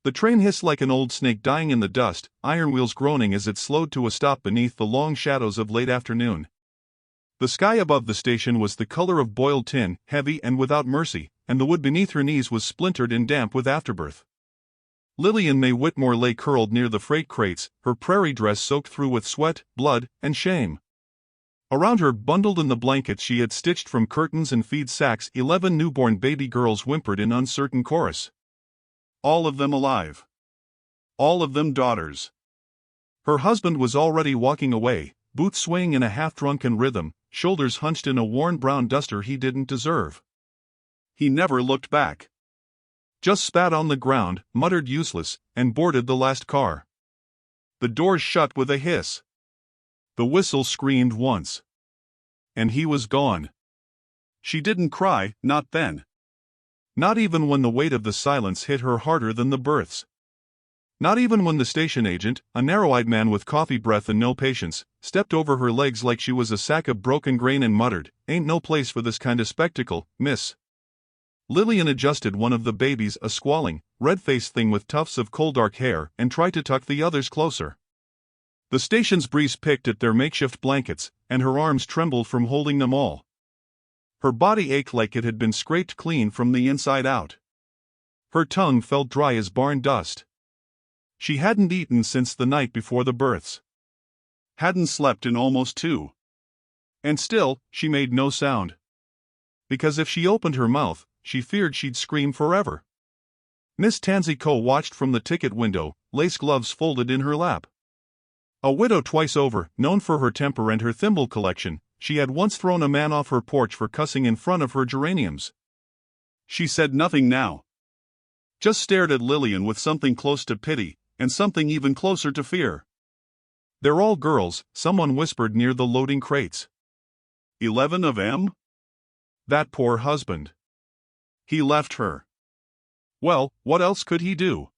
The train hissed like an old snake dying in the dust, iron wheels groaning as it slowed to a stop beneath the long shadows of late afternoon. The sky above the station was the color of boiled tin, heavy and without mercy, and the wood beneath her knees was splintered and damp with afterbirth. Lillian May Whitmore lay curled near the freight crates, her prairie dress soaked through with sweat, blood, and shame. Around her, bundled in the blankets she had stitched from curtains and feed sacks, 11 newborn baby girls whimpered in uncertain chorus. All of them alive. All of them daughters. Her husband was already walking away, boots swaying in a half-drunken rhythm, shoulders hunched in a worn brown duster he didn't deserve. He never looked back. Just spat on the ground, muttered useless, and boarded the last car. The doors shut with a hiss. The whistle screamed once. And he was gone. She didn't cry, not then. Not even when the weight of the silence hit her harder than the births. Not even when the station agent, a narrow-eyed man with coffee breath and no patience, stepped over her legs like she was a sack of broken grain and muttered, "Ain't no place for this kind of spectacle, miss." Lillian adjusted one of the babies, a squalling, red-faced thing with tufts of coal dark hair, and tried to tuck the others closer. The station's breeze picked at their makeshift blankets, and her arms trembled from holding them all. Her body ached like it had been scraped clean from the inside out. Her tongue felt dry as barn dust. She hadn't eaten since the night before the births. Hadn't slept in almost 2. And still, she made no sound. Because if she opened her mouth, she feared she'd scream forever. Miss Tansy Coe watched from the ticket window, lace gloves folded in her lap. A widow twice over, known for her temper and her thimble collection, she had once thrown a man off her porch for cussing in front of her geraniums. She said nothing now. Just stared at Lillian with something close to pity, and something even closer to fear. "They're all girls," someone whispered near the loading crates. 11 of 'em? That poor husband. He left her. Well, what else could he do?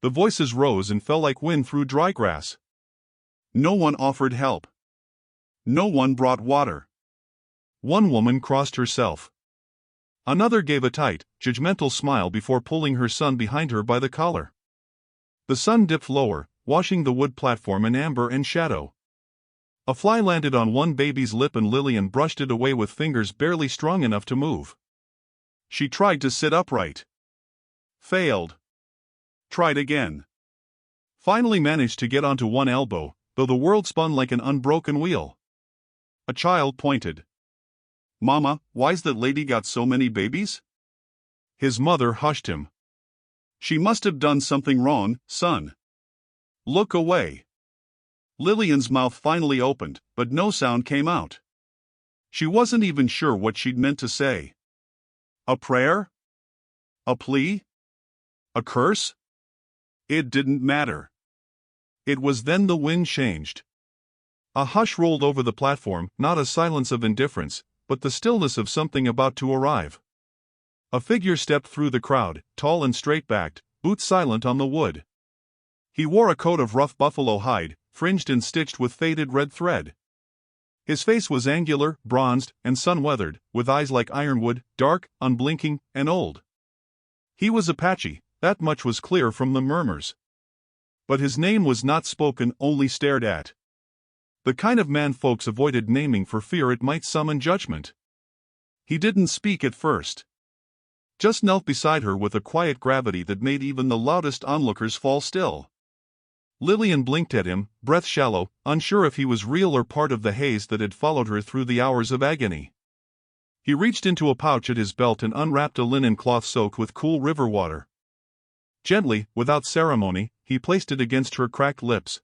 The voices rose and fell like wind through dry grass. No one offered help. No one brought water. One woman crossed herself. Another gave a tight, judgmental smile before pulling her son behind her by the collar. The sun dipped lower, washing the wood platform in amber and shadow. A fly landed on one baby's lip and Lillian brushed it away with fingers barely strong enough to move. She tried to sit upright. Failed. Tried again. Finally managed to get onto one elbow, though the world spun like an unbroken wheel. A child pointed. "Mama, why's that lady got so many babies?" His mother hushed him. "She must have done something wrong, son. Look away." Lillian's mouth finally opened, but no sound came out. She wasn't even sure what she'd meant to say. A prayer? A plea? A curse? It didn't matter. It was then the wind changed. A hush rolled over the platform, not a silence of indifference, but the stillness of something about to arrive. A figure stepped through the crowd, tall and straight-backed, boots silent on the wood. He wore a coat of rough buffalo hide, fringed and stitched with faded red thread. His face was angular, bronzed, and sun-weathered, with eyes like ironwood, dark, unblinking, and old. He was Apache, that much was clear from the murmurs. But his name was not spoken, only stared at. The kind of man folks avoided naming for fear it might summon judgment. He didn't speak at first. Just knelt beside her with a quiet gravity that made even the loudest onlookers fall still. Lillian blinked at him, breath shallow, unsure if he was real or part of the haze that had followed her through the hours of agony. He reached into a pouch at his belt and unwrapped a linen cloth soaked with cool river water. Gently, without ceremony, he placed it against her cracked lips.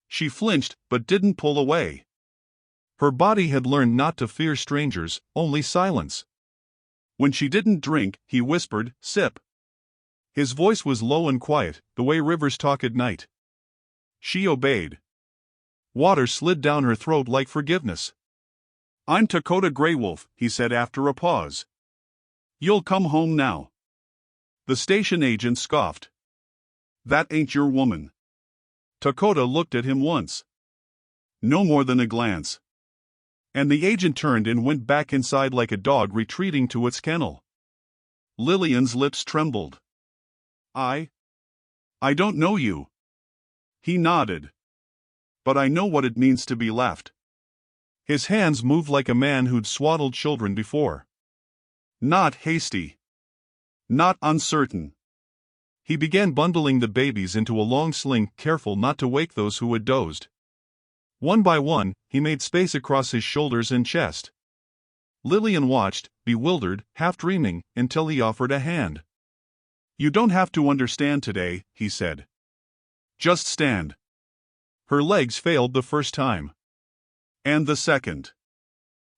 She flinched, but didn't pull away. Her body had learned not to fear strangers, only silence. When she didn't drink, he whispered, "Sip." His voice was low and quiet, the way rivers talk at night. She obeyed. Water slid down her throat like forgiveness. "I'm Dakota Greywolf," he said after a pause. "You'll come home now." The station agent scoffed. "That ain't your woman." Dakota looked at him once. No more than a glance. And the agent turned and went back inside like a dog retreating to its kennel. Lillian's lips trembled. I don't know you. He nodded. But I know what it means to be left. His hands moved like a man who'd swaddled children before. Not hasty. Not uncertain. He began bundling the babies into a long sling, careful not to wake those who had dozed. One by one, he made space across his shoulders and chest. Lillian watched, bewildered, half-dreaming, until he offered a hand. You don't have to understand today, he said. Just stand. Her legs failed the first time. And the second.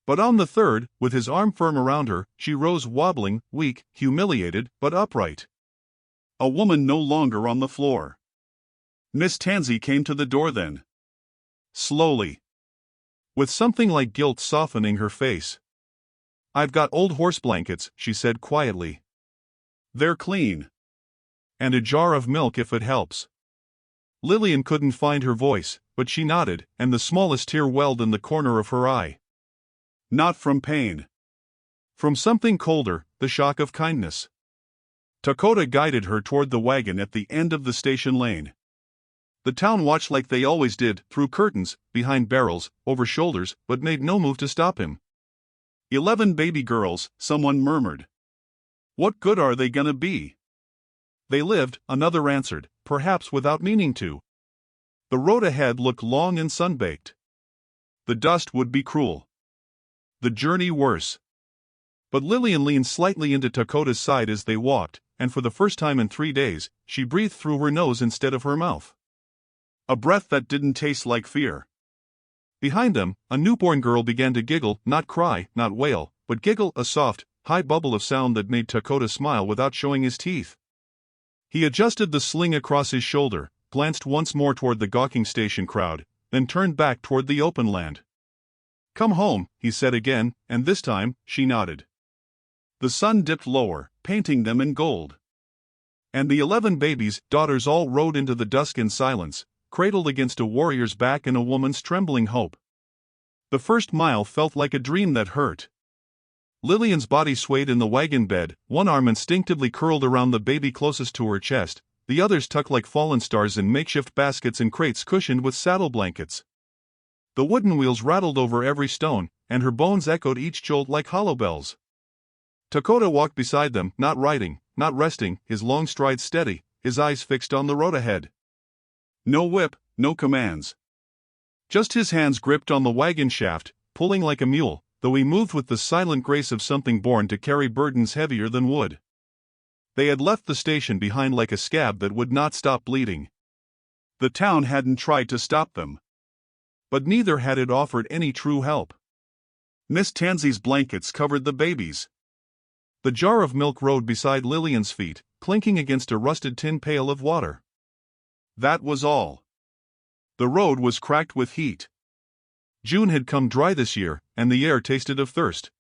But on the third, with his arm firm around her, she rose wobbling, weak, humiliated, but upright. A woman no longer on the floor. Miss Tansey came to the door then. Slowly. With something like guilt softening her face. I've got old horse blankets, she said quietly. They're clean. And a jar of milk if it helps. Lillian couldn't find her voice, but she nodded, and the smallest tear welled in the corner of her eye. Not from pain. From something colder, the shock of kindness. Dakota guided her toward the wagon at the end of the station lane. The town watched like they always did, through curtains, behind barrels, over shoulders, but made no move to stop him. 11 baby girls, someone murmured. What good are they gonna be? They lived, another answered, perhaps without meaning to. The road ahead looked long and sun-baked. The dust would be cruel. The journey worse. But Lillian leaned slightly into Dakota's side as they walked, and for the first time in 3 days, she breathed through her nose instead of her mouth. A breath that didn't taste like fear. Behind them, a newborn girl began to giggle, not cry, not wail, but giggle, a soft, high bubble of sound that made Dakota smile without showing his teeth. He adjusted the sling across his shoulder, glanced once more toward the gawking station crowd, then turned back toward the open land. Come home, he said again, and this time, she nodded. The sun dipped lower, painting them in gold. And the 11 babies, daughters all rode into the dusk in silence, cradled against a warrior's back in a woman's trembling hope. The first mile felt like a dream that hurt. Lillian's body swayed in the wagon bed, one arm instinctively curled around the baby closest to her chest, the others tucked like fallen stars in makeshift baskets and crates cushioned with saddle blankets. The wooden wheels rattled over every stone, and her bones echoed each jolt like hollow bells. Dakota walked beside them, not riding, not resting, his long stride steady, his eyes fixed on the road ahead. No whip, no commands. Just his hands gripped on the wagon shaft, pulling like a mule, though he moved with the silent grace of something born to carry burdens heavier than wood. They had left the station behind like a scab that would not stop bleeding. The town hadn't tried to stop them. But neither had it offered any true help. Miss Tansey's blankets covered the babies. The jar of milk rode beside Lillian's feet, clinking against a rusted tin pail of water. That was all. The road was cracked with heat. June had come dry this year, and the air tasted of thirst.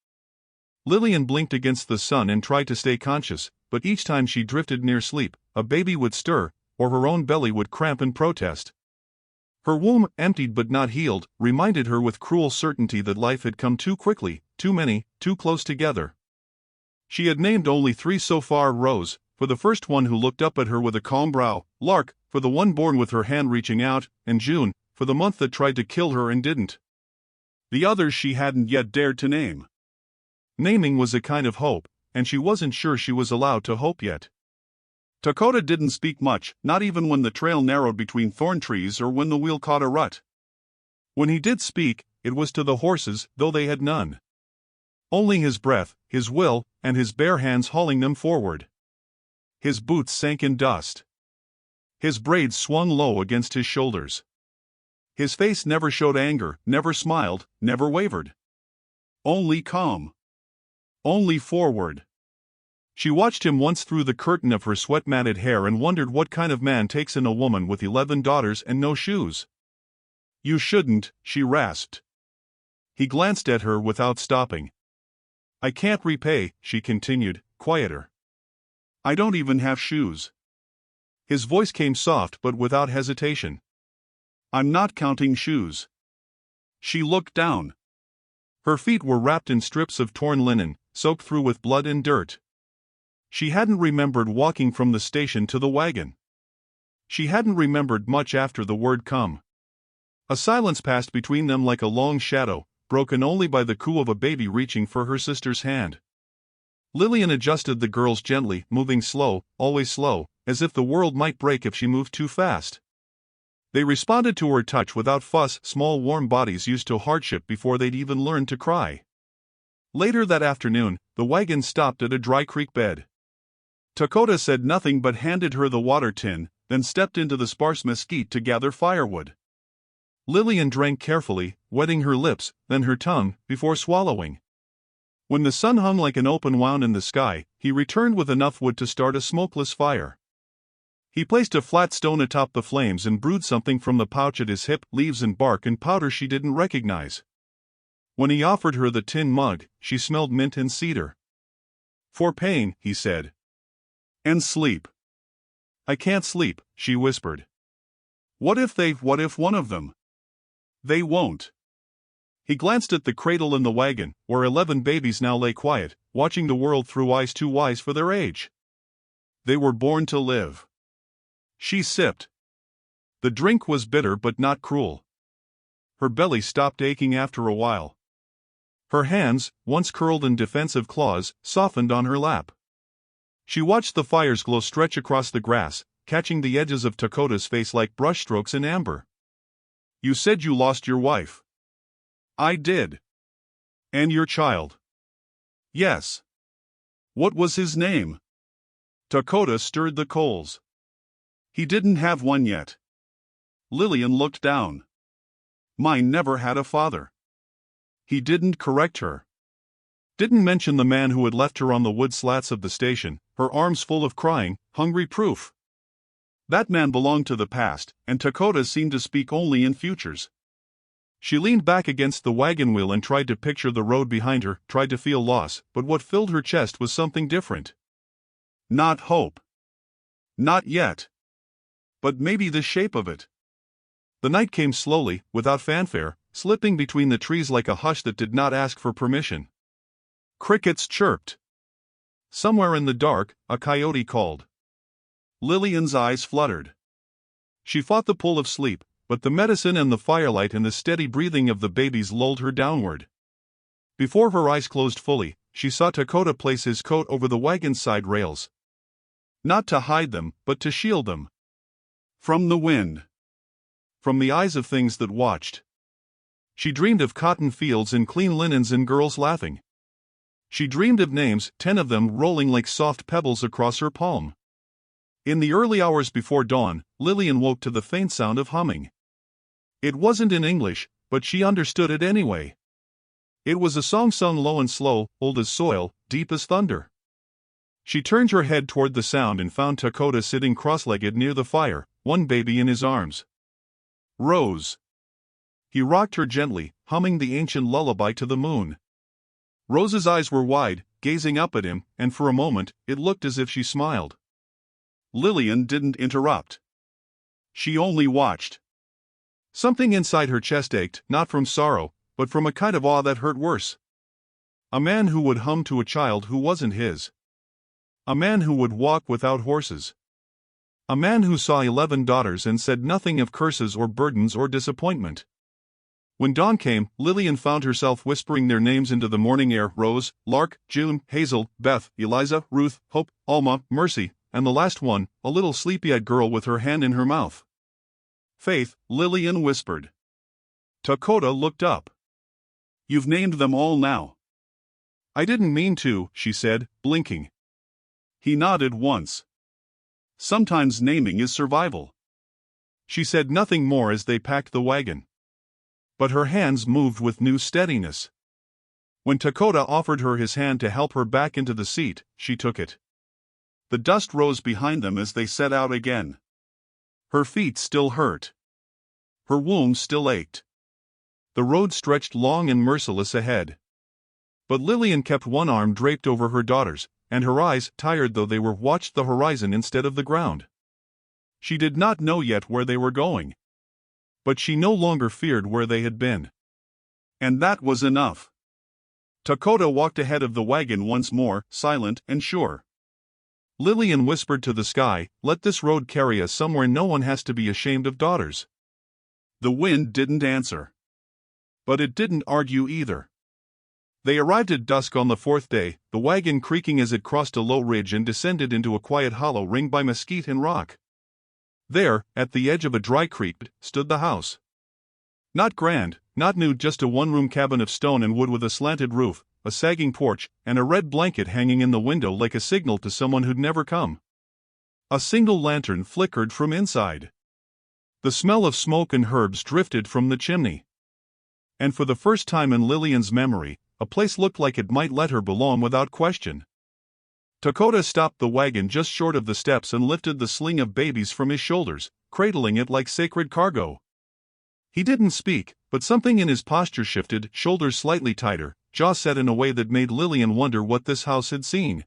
Lillian blinked against the sun and tried to stay conscious, but each time she drifted near sleep, a baby would stir, or her own belly would cramp in protest. Her womb, emptied but not healed, reminded her with cruel certainty that life had come too quickly, too many, too close together. She had named only 3 so far: Rose, for the first one who looked up at her with a calm brow, Lark, for the one born with her hand reaching out, and June, for the month that tried to kill her and didn't. The others she hadn't yet dared to name. Naming was a kind of hope, and she wasn't sure she was allowed to hope yet. Dakota didn't speak much, not even when the trail narrowed between thorn trees or when the wheel caught a rut. When he did speak, it was to the horses, though they had none. Only his breath, his will, and his bare hands hauling them forward. His boots sank in dust. His braids swung low against his shoulders. His face never showed anger, never smiled, never wavered. Only calm. Only forward. She watched him once through the curtain of her sweat-matted hair and wondered what kind of man takes in a woman with 11 daughters and no shoes. You shouldn't, she rasped. He glanced at her without stopping. I can't repay, she continued, quieter. I don't even have shoes. His voice came soft but without hesitation. I'm not counting shoes. She looked down. Her feet were wrapped in strips of torn linen, soaked through with blood and dirt. She hadn't remembered walking from the station to the wagon. She hadn't remembered much after the word come. A silence passed between them like a long shadow, broken only by the coo of a baby reaching for her sister's hand. Lillian adjusted the girls gently, moving slow, always slow, as if the world might break if she moved too fast. They responded to her touch without fuss, small warm bodies used to hardship before they'd even learned to cry. Later that afternoon, the wagon stopped at a dry creek bed. Dakota said nothing but handed her the water tin, then stepped into the sparse mesquite to gather firewood. Lillian drank carefully, wetting her lips, then her tongue, before swallowing. When the sun hung like an open wound in the sky, he returned with enough wood to start a smokeless fire. He placed a flat stone atop the flames and brewed something from the pouch at his hip, leaves and bark and powder she didn't recognize. When he offered her the tin mug, she smelled mint and cedar. "For pain," he said. "And sleep." "I can't sleep," she whispered. What if one of them? They won't." He glanced at the cradle in the wagon, where 11 babies now lay quiet, watching the world through eyes too wise for their age. They were born to live. She sipped. The drink was bitter but not cruel. Her belly stopped aching after a while. Her hands, once curled in defensive claws, softened on her lap. She watched the fire's glow stretch across the grass, catching the edges of Dakota's face like brushstrokes in amber. "You said you lost your wife." "I did." "And your child." "Yes." "What was his name?" Dakota stirred the coals. "He didn't have one yet." Lillian looked down. "Mine never had a father." He didn't correct her. Didn't mention the man who had left her on the wood slats of the station, her arms full of crying, hungry proof. That man belonged to the past, and Dakota seemed to speak only in futures. She leaned back against the wagon wheel and tried to picture the road behind her, tried to feel loss, but what filled her chest was something different. Not hope. Not yet. But maybe the shape of it. The night came slowly, without fanfare, slipping between the trees like a hush that did not ask for permission. Crickets chirped. Somewhere in the dark, a coyote called. Lillian's eyes fluttered. She fought the pull of sleep, but the medicine and the firelight and the steady breathing of the babies lulled her downward. Before her eyes closed fully, she saw Dakota place his coat over the wagon's side rails. Not to hide them, but to shield them. From the wind. From the eyes of things that watched. She dreamed of cotton fields and clean linens and girls laughing. She dreamed of names, 10 of them rolling like soft pebbles across her palm. In the early hours before dawn, Lillian woke to the faint sound of humming. It wasn't in English, but she understood it anyway. It was a song sung low and slow, old as soil, deep as thunder. She turned her head toward the sound and found Dakota sitting cross-legged near the fire, one baby in his arms. "Rose." He rocked her gently, humming the ancient lullaby to the moon. Rose's eyes were wide, gazing up at him, and for a moment, it looked as if she smiled. Lillian didn't interrupt. She only watched. Something inside her chest ached, not from sorrow, but from a kind of awe that hurt worse. A man who would hum to a child who wasn't his. A man who would walk without horses. A man who saw 11 daughters and said nothing of curses or burdens or disappointment. When dawn came, Lillian found herself whispering their names into the morning air: Rose, Lark, June, Hazel, Beth, Eliza, Ruth, Hope, Alma, Mercy, and the last one, a little sleepy-eyed girl with her hand in her mouth. "Faith," Lillian whispered. Dakota looked up. "You've named them all now." "I didn't mean to," she said, blinking. He nodded once. "Sometimes naming is survival." She said nothing more as they packed the wagon. But her hands moved with new steadiness. When Dakota offered her his hand to help her back into the seat, she took it. The dust rose behind them as they set out again. Her feet still hurt. Her womb still ached. The road stretched long and merciless ahead. But Lillian kept one arm draped over her daughter's, and her eyes, tired though they were, watched the horizon instead of the ground. She did not know yet where they were going. But she no longer feared where they had been. And that was enough. Dakota walked ahead of the wagon once more, silent and sure. Lillian whispered to the sky, "Let this road carry us somewhere no one has to be ashamed of daughters." The wind didn't answer. But it didn't argue either. They arrived at dusk on the fourth day, the wagon creaking as it crossed a low ridge and descended into a quiet hollow ringed by mesquite and rock. There, at the edge of a dry creek, stood the house. Not grand, not new, just a one-room cabin of stone and wood with a slanted roof, a sagging porch, and a red blanket hanging in the window like a signal to someone who'd never come. A single lantern flickered from inside. The smell of smoke and herbs drifted from the chimney. And for the first time in Lillian's memory, a place looked like it might let her belong without question. Dakota stopped the wagon just short of the steps and lifted the sling of babies from his shoulders, cradling it like sacred cargo. He didn't speak, but something in his posture shifted, shoulders slightly tighter, jaw set in a way that made Lillian wonder what this house had seen.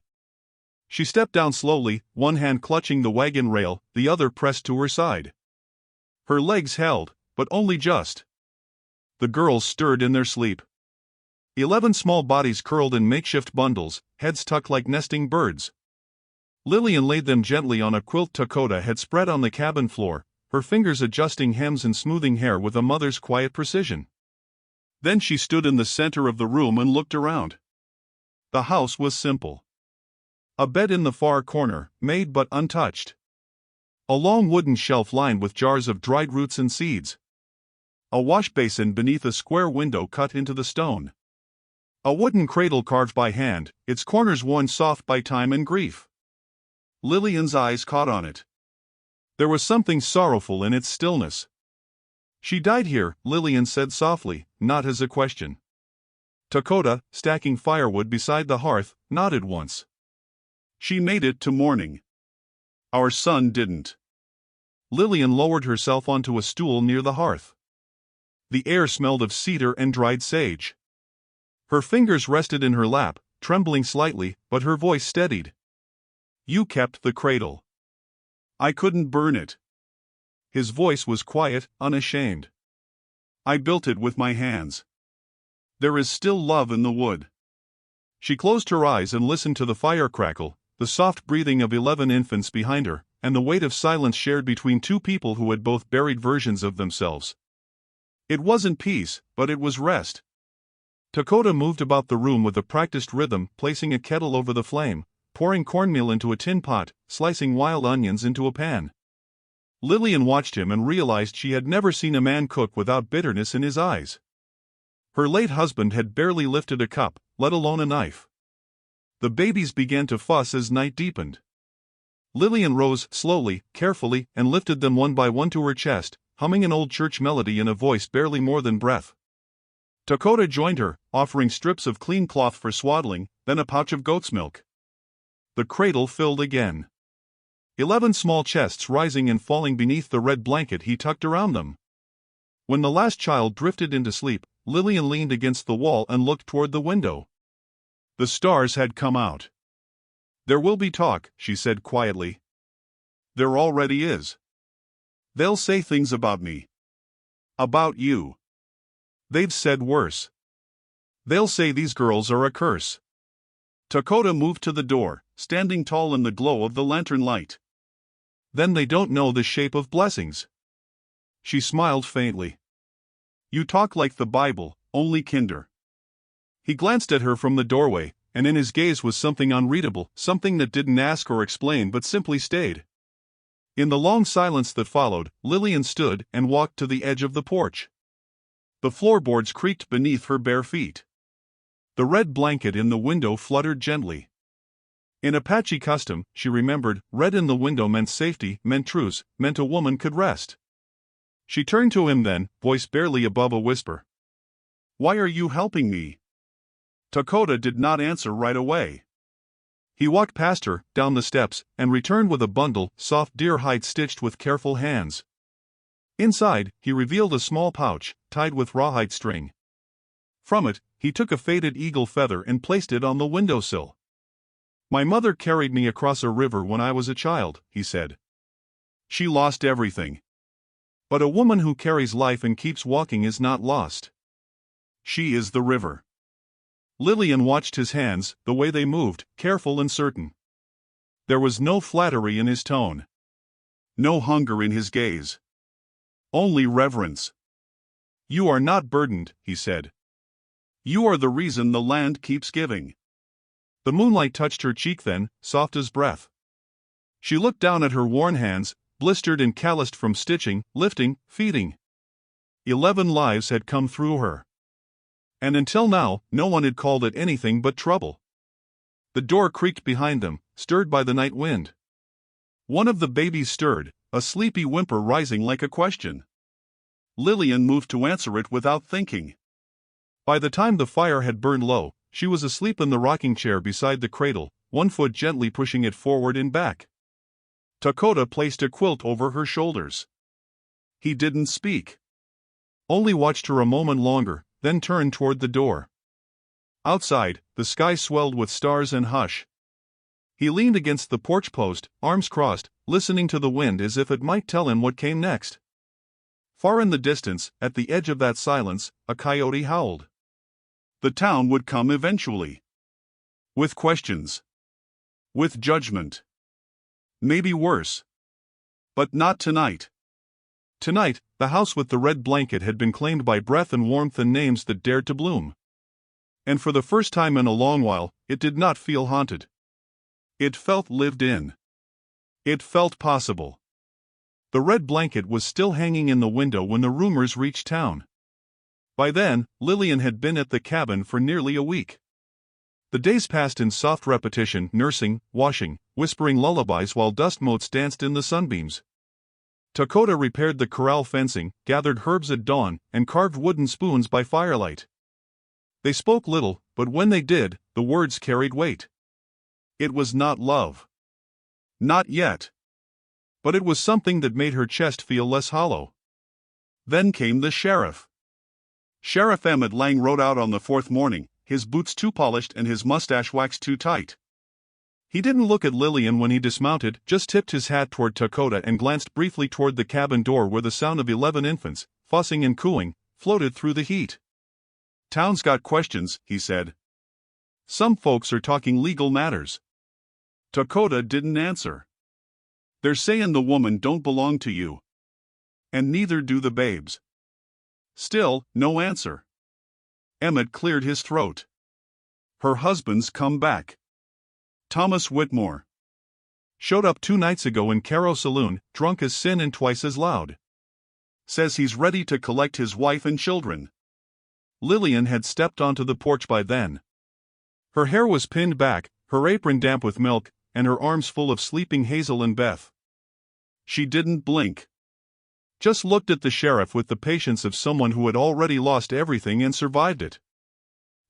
She stepped down slowly, one hand clutching the wagon rail, the other pressed to her side. Her legs held, but only just. The girls stirred in their sleep. 11 small bodies curled in makeshift bundles, heads tucked like nesting birds. Lillian laid them gently on a quilt Dakota had spread on the cabin floor, her fingers adjusting hems and smoothing hair with a mother's quiet precision. Then she stood in the center of the room and looked around. The house was simple. A bed in the far corner, made but untouched. A long wooden shelf lined with jars of dried roots and seeds. A wash basin beneath a square window cut into the stone. A wooden cradle carved by hand, its corners worn soft by time and grief. Lillian's eyes caught on it. There was something sorrowful in its stillness. "She died here," Lillian said softly, not as a question. Dakota, stacking firewood beside the hearth, nodded once. "She made it to morning. Our son didn't." Lillian lowered herself onto a stool near the hearth. The air smelled of cedar and dried sage. Her fingers rested in her lap, trembling slightly, but her voice steadied. "You kept the cradle. I couldn't burn it." His voice was quiet, unashamed. "I built it with my hands. There is still love in the wood." She closed her eyes and listened to the fire crackle, the soft breathing of 11 infants behind her, and the weight of silence shared between two people who had both buried versions of themselves. It wasn't peace, but it was rest. Dakota moved about the room with a practiced rhythm, placing a kettle over the flame, pouring cornmeal into a tin pot, slicing wild onions into a pan. Lillian watched him and realized she had never seen a man cook without bitterness in his eyes. Her late husband had barely lifted a cup, let alone a knife. The babies began to fuss as night deepened. Lillian rose slowly, carefully, and lifted them one by one to her chest, humming an old church melody in a voice barely more than breath. Dakota joined her, offering strips of clean cloth for swaddling, then a pouch of goat's milk. The cradle filled again. 11 small chests rising and falling beneath the red blanket he tucked around them. When the last child drifted into sleep, Lillian leaned against the wall and looked toward the window. The stars had come out. "There will be talk," she said quietly. "There already is. They'll say things about me. About you. They've said worse. They'll say these girls are a curse." Dakota moved to the door, standing tall in the glow of the lantern light. "Then they don't know the shape of blessings." She smiled faintly. "You talk like the Bible, only kinder." He glanced at her from the doorway, and in his gaze was something unreadable, something that didn't ask or explain but simply stayed. In the long silence that followed, Lillian stood and walked to the edge of the porch. The floorboards creaked beneath her bare feet. The red blanket in the window fluttered gently. In Apache custom, she remembered, red in the window meant safety, meant truce, meant a woman could rest. She turned to him then, voice barely above a whisper. "Why are you helping me?" Dakota did not answer right away. He walked past her, down the steps, and returned with a bundle, soft deer hide stitched with careful hands. Inside, he revealed a small pouch, tied with rawhide string. From it, he took a faded eagle feather and placed it on the windowsill. "My mother carried me across a river when I was a child," he said. "She lost everything. But a woman who carries life and keeps walking is not lost. She is the river." Lillian watched his hands, the way they moved, careful and certain. There was no flattery in his tone. No hunger in his gaze. Only reverence. "You are not burdened," he said. "You are the reason the land keeps giving." The moonlight touched her cheek then, soft as breath. She looked down at her worn hands, blistered and calloused from stitching, lifting, feeding. 11 lives had come through her. And until now, no one had called it anything but trouble. The door creaked behind them, stirred by the night wind. One of the babies stirred, a sleepy whimper rising like a question. Lillian moved to answer it without thinking. By the time the fire had burned low, she was asleep in the rocking chair beside the cradle, one foot gently pushing it forward and back. Dakota placed a quilt over her shoulders. He didn't speak. Only watched her a moment longer, then turned toward the door. Outside, the sky swelled with stars and hush. He leaned against the porch post, arms crossed, listening to the wind as if it might tell him what came next. Far in the distance, at the edge of that silence, a coyote howled. The town would come eventually. With questions. With judgment. Maybe worse. But not tonight. Tonight, the house with the red blanket had been claimed by breath and warmth and names that dared to bloom. And for the first time in a long while, it did not feel haunted. It felt lived in. It felt possible. The red blanket was still hanging in the window when the rumors reached town. By then, Lillian had been at the cabin for nearly a week. The days passed in soft repetition, nursing, washing, whispering lullabies while dust motes danced in the sunbeams. Dakota repaired the corral fencing, gathered herbs at dawn, and carved wooden spoons by firelight. They spoke little, but when they did, the words carried weight. It was not love. Not yet. But it was something that made her chest feel less hollow. Then came the sheriff. Sheriff Emmett Lang rode out on the 4th morning, his boots too polished and his mustache waxed too tight. He didn't look at Lillian when he dismounted, just tipped his hat toward Dakota and glanced briefly toward the cabin door where the sound of 11 infants, fussing and cooing, floated through the heat. "Town's got questions," he said. "Some folks are talking legal matters." Dakota didn't answer. "They're saying the woman don't belong to you. And neither do the babes." Still, no answer. Emmett cleared his throat. "Her husband's come back. Thomas Whitmore. Showed up 2 nights ago in Caro Saloon, drunk as sin and twice as loud. Says he's ready to collect his wife and children." Lillian had stepped onto the porch by then. Her hair was pinned back, her apron damp with milk, and her arms full of sleeping Hazel and Beth. She didn't blink. Just looked at the sheriff with the patience of someone who had already lost everything and survived it.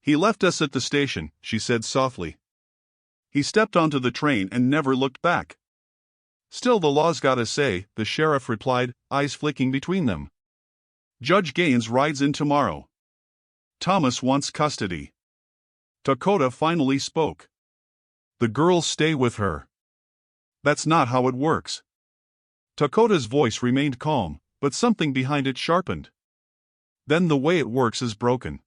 "He left us at the station," she said softly. "He stepped onto the train and never looked back." "Still the law's gotta say," the sheriff replied, eyes flicking between them. "Judge Gaines rides in tomorrow. Thomas wants custody." Dakota finally spoke. "The girls stay with her." "That's not how it works." Dakota's voice remained calm, but something behind it sharpened. "Then the way it works is broken."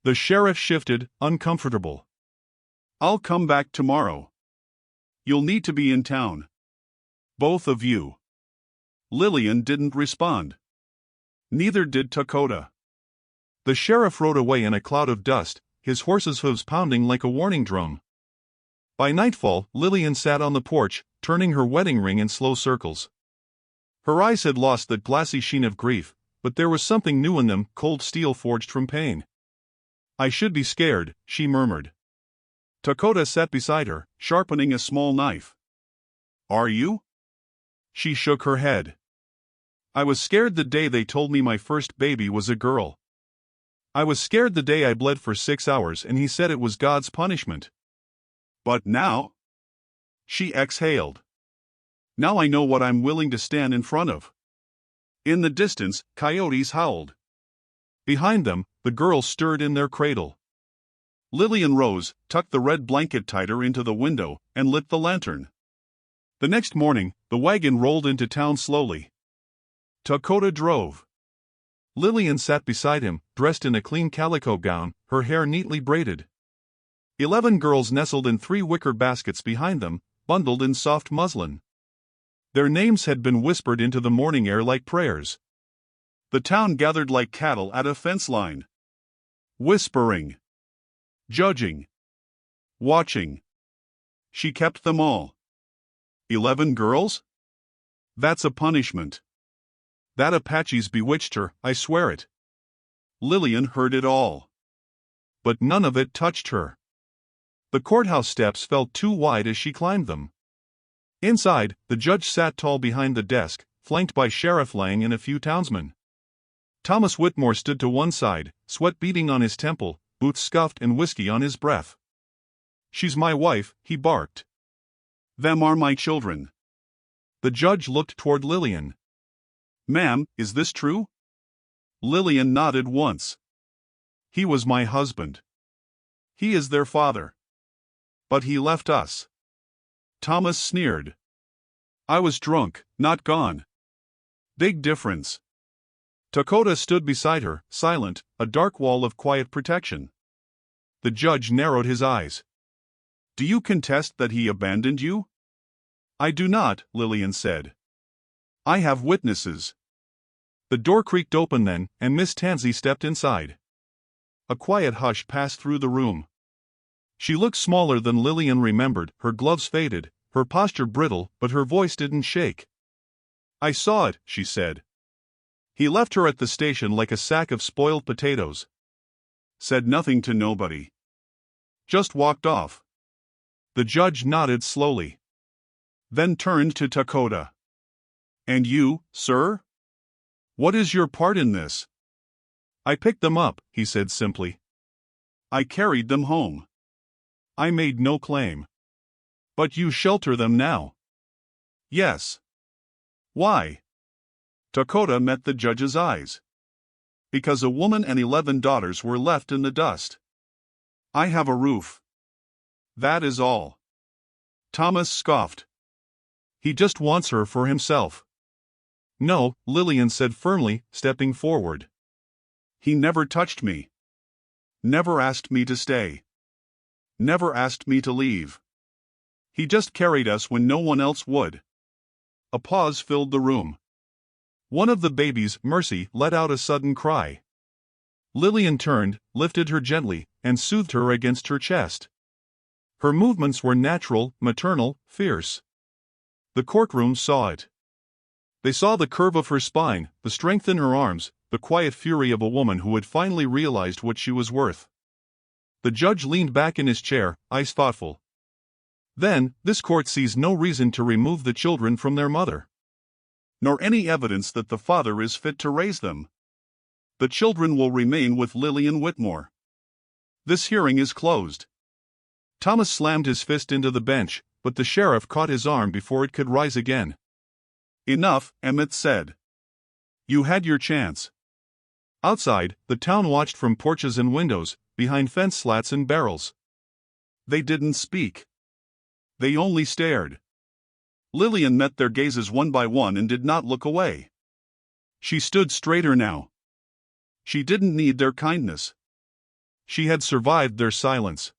The sheriff shifted, uncomfortable. "I'll come back tomorrow. You'll need to be in town. Both of you." Lillian didn't respond. Neither did Dakota. The sheriff rode away in a cloud of dust, his horse's hooves pounding like a warning drum. By nightfall, Lillian sat on the porch, turning her wedding ring in slow circles. Her eyes had lost the glassy sheen of grief, but there was something new in them, cold steel forged from pain. "I should be scared," she murmured. Dakota sat beside her, sharpening a small knife. "Are you?" She shook her head. "I was scared the day they told me my first baby was a girl. I was scared the day I bled for 6 hours and he said it was God's punishment. But now?" She exhaled. "Now I know what I'm willing to stand in front of." In the distance, coyotes howled. Behind them, the girls stirred in their cradle. Lillian rose, tucked the red blanket tighter into the window, and lit the lantern. The next morning, the wagon rolled into town slowly. Dakota drove. Lillian sat beside him, dressed in a clean calico gown, her hair neatly braided. 11 girls nestled in 3 wicker baskets behind them, bundled in soft muslin. Their names had been whispered into the morning air like prayers. The town gathered like cattle at a fence line. Whispering. Judging. Watching. She kept them all. 11 girls? That's a punishment. That Apache's bewitched her, I swear it. Lillian heard it all. But none of it touched her. The courthouse steps felt too wide as she climbed them. Inside, the judge sat tall behind the desk, flanked by Sheriff Lang and a few townsmen. Thomas Whitmore stood to one side, sweat beading on his temple, boots scuffed and whiskey on his breath. "She's my wife," he barked. "Them are my children." The judge looked toward Lillian. "Ma'am, is this true?" Lillian nodded once. "He was my husband. He is their father. But he left us." Thomas sneered. "I was drunk, not gone." "Big difference." Dakota stood beside her, silent, a dark wall of quiet protection. The judge narrowed his eyes. "Do you contest that he abandoned you?" "I do not," Lillian said. "I have witnesses." The door creaked open then, and Miss Tansey stepped inside. A quiet hush passed through the room. She looked smaller than Lillian remembered, her gloves faded, her posture brittle, but her voice didn't shake. "I saw it," she said. "He left her at the station like a sack of spoiled potatoes. Said nothing to nobody. Just walked off." The judge nodded slowly. Then turned to Dakota. "And you, sir? What is your part in this?" "I picked them up," he said simply. "I carried them home. I made no claim." "But you shelter them now." "Yes." "Why?" Dakota met the judge's eyes. "Because a woman and 11 daughters were left in the dust. I have a roof. That is all." Thomas scoffed. "He just wants her for himself." "No," Lillian said firmly, stepping forward. "He never touched me. Never asked me to stay. Never asked me to leave. He just carried us when no one else would." A pause filled the room. One of the babies, Mercy, let out a sudden cry. Lillian turned, lifted her gently, and soothed her against her chest. Her movements were natural, maternal, fierce. The courtroom saw it. They saw the curve of her spine, the strength in her arms, the quiet fury of a woman who had finally realized what she was worth. The judge leaned back in his chair, eyes thoughtful. "Then, this court sees no reason to remove the children from their mother. Nor any evidence that the father is fit to raise them. The children will remain with Lillian Whitmore. This hearing is closed." Thomas slammed his fist into the bench, but the sheriff caught his arm before it could rise again. "Enough," Emmett said. "You had your chance." Outside, the town watched from porches and windows, behind fence slats and barrels. They didn't speak. They only stared. Lillian met their gazes one by one and did not look away. She stood straighter now. She didn't need their kindness. She had survived their silence.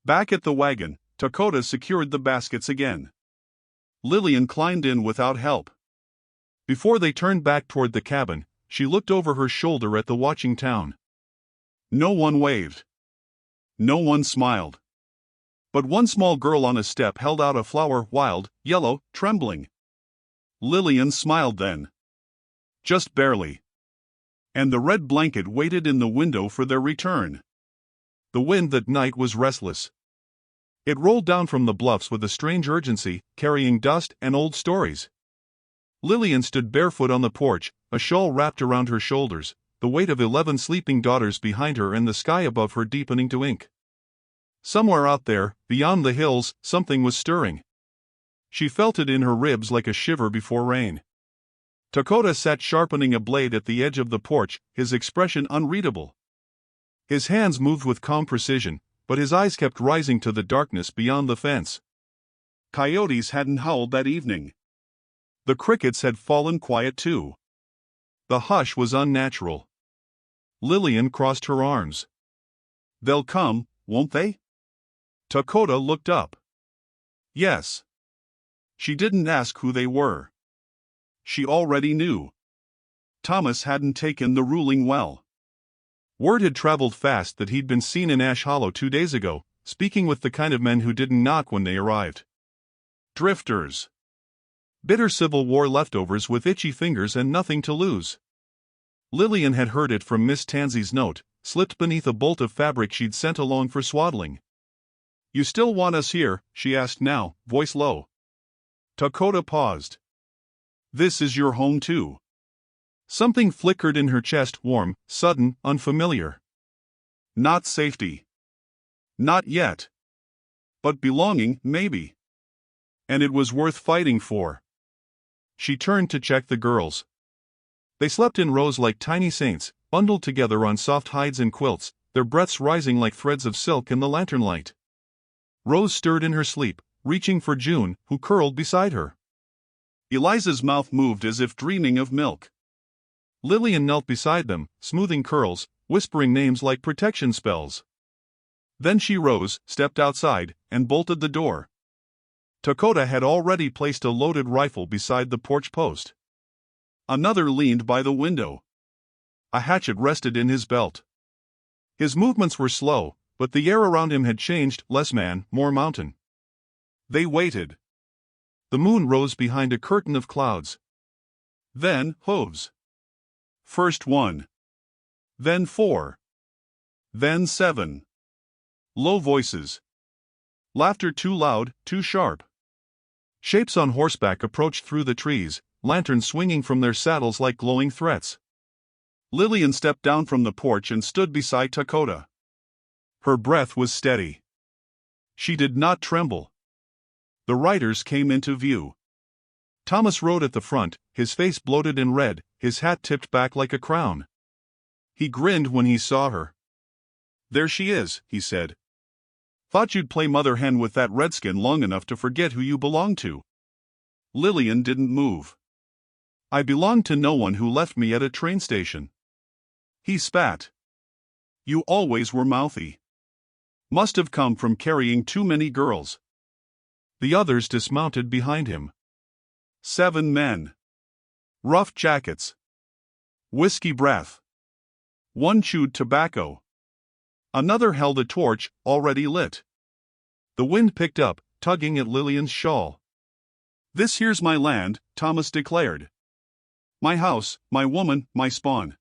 Back at the wagon, Dakota secured the baskets again. Lillian climbed in without help. Before they turned back toward the cabin, she looked over her shoulder at the watching town. No one waved. No one smiled. But one small girl on a step held out a flower, wild, yellow, trembling. Lillian smiled then. Just barely. And the red blanket waited in the window for their return. The wind that night was restless. It rolled down from the bluffs with a strange urgency, carrying dust and old stories. Lillian stood barefoot on the porch, a shawl wrapped around her shoulders, the weight of 11 sleeping daughters behind her and the sky above her deepening to ink. Somewhere out there, beyond the hills, something was stirring. She felt it in her ribs like a shiver before rain. Dakota sat sharpening a blade at the edge of the porch, his expression unreadable. His hands moved with calm precision, but his eyes kept rising to the darkness beyond the fence. Coyotes hadn't howled that evening. The crickets had fallen quiet too. The hush was unnatural. Lillian crossed her arms. "They'll come, won't they?" Dakota looked up. Yes. She didn't ask who they were. She already knew. Thomas hadn't taken the ruling well. Word had traveled fast that he'd been seen in Ash Hollow 2 days ago, speaking with the kind of men who didn't knock when they arrived. Drifters. Bitter Civil War leftovers with itchy fingers and nothing to lose. Lillian had heard it from Miss Tansy's note, slipped beneath a bolt of fabric she'd sent along for swaddling. You still want us here? She asked now, voice low. Dakota paused. This is your home too. Something flickered in her chest, warm, sudden, unfamiliar. Not safety. Not yet. But belonging, maybe. And it was worth fighting for. She turned to check the girls. They slept in rows like tiny saints, bundled together on soft hides and quilts, their breaths rising like threads of silk in the lantern light. Rose stirred in her sleep, reaching for June, who curled beside her. Eliza's mouth moved as if dreaming of milk. Lillian knelt beside them, smoothing curls, whispering names like protection spells. Then she rose, stepped outside, and bolted the door. Dakota had already placed a loaded rifle beside the porch post. Another leaned by the window. A hatchet rested in his belt. His movements were slow, but the air around him had changed, less man, more mountain. They waited. The moon rose behind a curtain of clouds. Then, hooves. First 1. Then 4. Then 7. Low voices. Laughter too loud, too sharp. Shapes on horseback approached through the trees, lanterns swinging from their saddles like glowing threats. Lillian stepped down from the porch and stood beside Dakota. Her breath was steady. She did not tremble. The riders came into view. Thomas rode at the front, his face bloated and red, his hat tipped back like a crown. He grinned when he saw her. There she is, he said. Thought you'd play mother hen with that redskin long enough to forget who you belong to. Lillian didn't move. I belonged to no one who left me at a train station. He spat. You always were mouthy. Must have come from carrying too many girls. The others dismounted behind him. 7 men. Rough jackets. Whiskey breath. One chewed tobacco. Another held a torch, already lit. The wind picked up, tugging at Lillian's shawl. This here's my land, Thomas declared. My house, my woman, my spawn.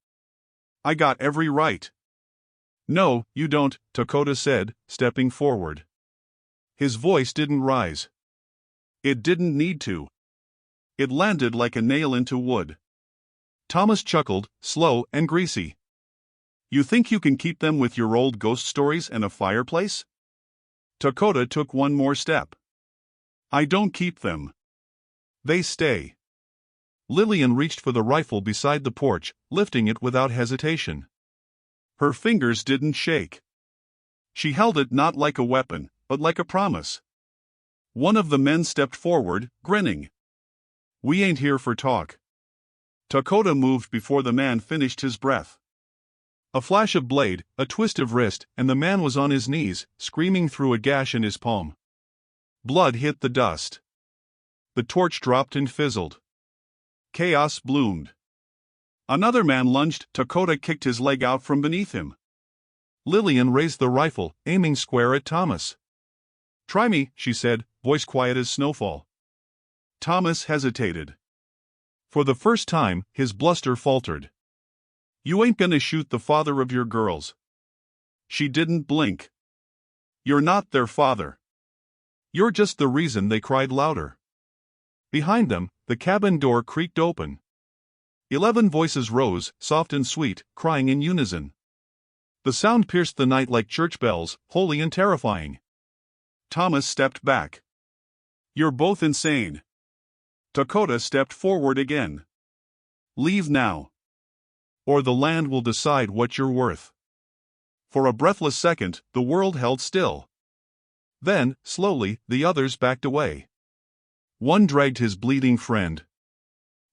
I got every right. No, you don't, Dakota said, stepping forward. His voice didn't rise. It didn't need to. It landed like a nail into wood. Thomas chuckled, slow and greasy. You think you can keep them with your old ghost stories and a fireplace? Dakota took one more step. I don't keep them. They stay. Lillian reached for the rifle beside the porch, lifting it without hesitation. Her fingers didn't shake. She held it not like a weapon, but like a promise. One of the men stepped forward, grinning. We ain't here for talk. Dakota moved before the man finished his breath. A flash of blade, a twist of wrist, and the man was on his knees, screaming through a gash in his palm. Blood hit the dust. The torch dropped and fizzled. Chaos bloomed. Another man lunged. Dakota kicked his leg out from beneath him. Lillian raised the rifle, aiming square at Thomas. Try me, she said, voice quiet as snowfall. Thomas hesitated. For the first time, his bluster faltered. You ain't gonna shoot the father of your girls. She didn't blink. You're not their father. You're just the reason they cried louder. Behind them, the cabin door creaked open. 11 voices rose, soft and sweet, crying in unison. The sound pierced the night like church bells, holy and terrifying. Thomas stepped back. You're both insane. Dakota stepped forward again. Leave now. Or the land will decide what you're worth. For a breathless second, the world held still. Then, slowly, the others backed away. One dragged his bleeding friend.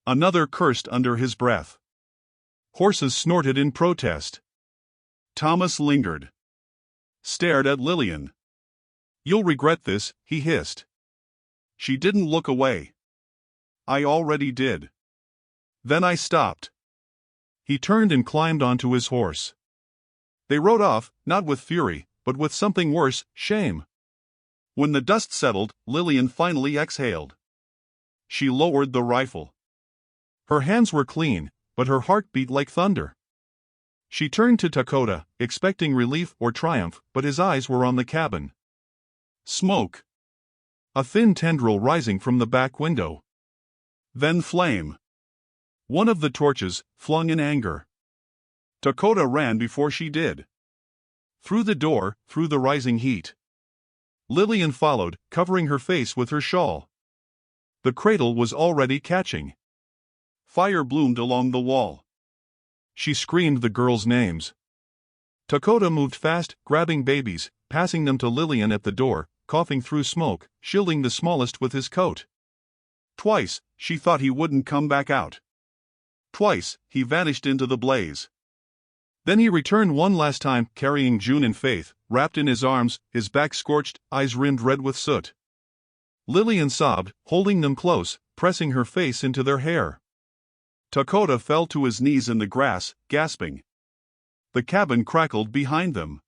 Another cursed under his breath. Horses snorted in protest. Thomas lingered. Stared at Lillian. You'll regret this, he hissed. She didn't look away. I already did. Then I stopped. He turned and climbed onto his horse. They rode off, not with fury, but with something worse, shame. When the dust settled, Lillian finally exhaled. She lowered the rifle. Her hands were clean, but her heart beat like thunder. She turned to Dakota, expecting relief or triumph, but his eyes were on the cabin. Smoke. A thin tendril rising from the back window. Then flame. One of the torches, flung in anger. Dakota ran before she did. Through the door, through the rising heat. Lillian followed, covering her face with her shawl. The cradle was already catching. Fire bloomed along the wall. She screamed the girls' names. Dakota moved fast, grabbing babies, passing them to Lillian at the door, coughing through smoke, shielding the smallest with his coat. Twice, she thought he wouldn't come back out. Twice, he vanished into the blaze. Then he returned one last time, carrying June and Faith, wrapped in his arms, his back scorched, eyes rimmed red with soot. Lillian sobbed, holding them close, pressing her face into their hair. Dakota fell to his knees in the grass, gasping. The cabin crackled behind them.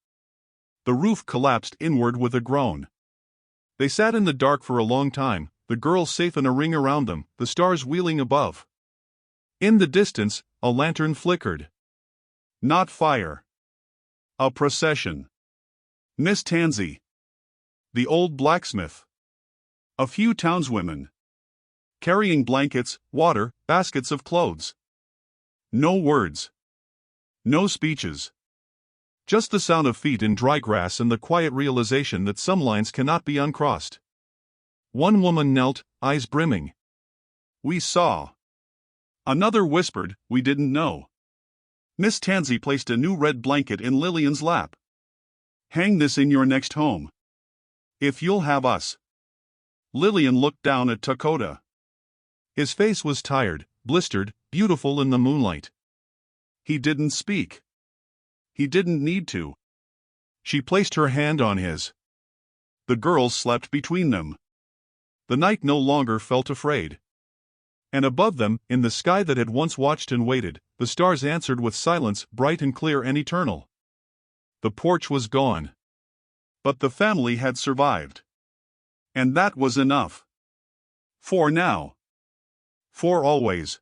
The roof collapsed inward with a groan. They sat in the dark for a long time, the girls safe in a ring around them, the stars wheeling above. In the distance, a lantern flickered. Not fire. A procession. Miss Tansy. The old blacksmith. A few townswomen. Carrying blankets, water, baskets of clothes. No words. No speeches. Just the sound of feet in dry grass and the quiet realization that some lines cannot be uncrossed. One woman knelt, eyes brimming. We saw. Another whispered, we didn't know. Miss Tansy placed a new red blanket in Lillian's lap. Hang this in your next home. If you'll have us. Lillian looked down at Dakota. His face was tired, blistered, beautiful in the moonlight. He didn't speak. He didn't need to. She placed her hand on his. The girls slept between them. The night no longer felt afraid. And above them, in the sky that had once watched and waited, the stars answered with silence, bright and clear and eternal. The porch was gone. But the family had survived. And that was enough. For now. For always.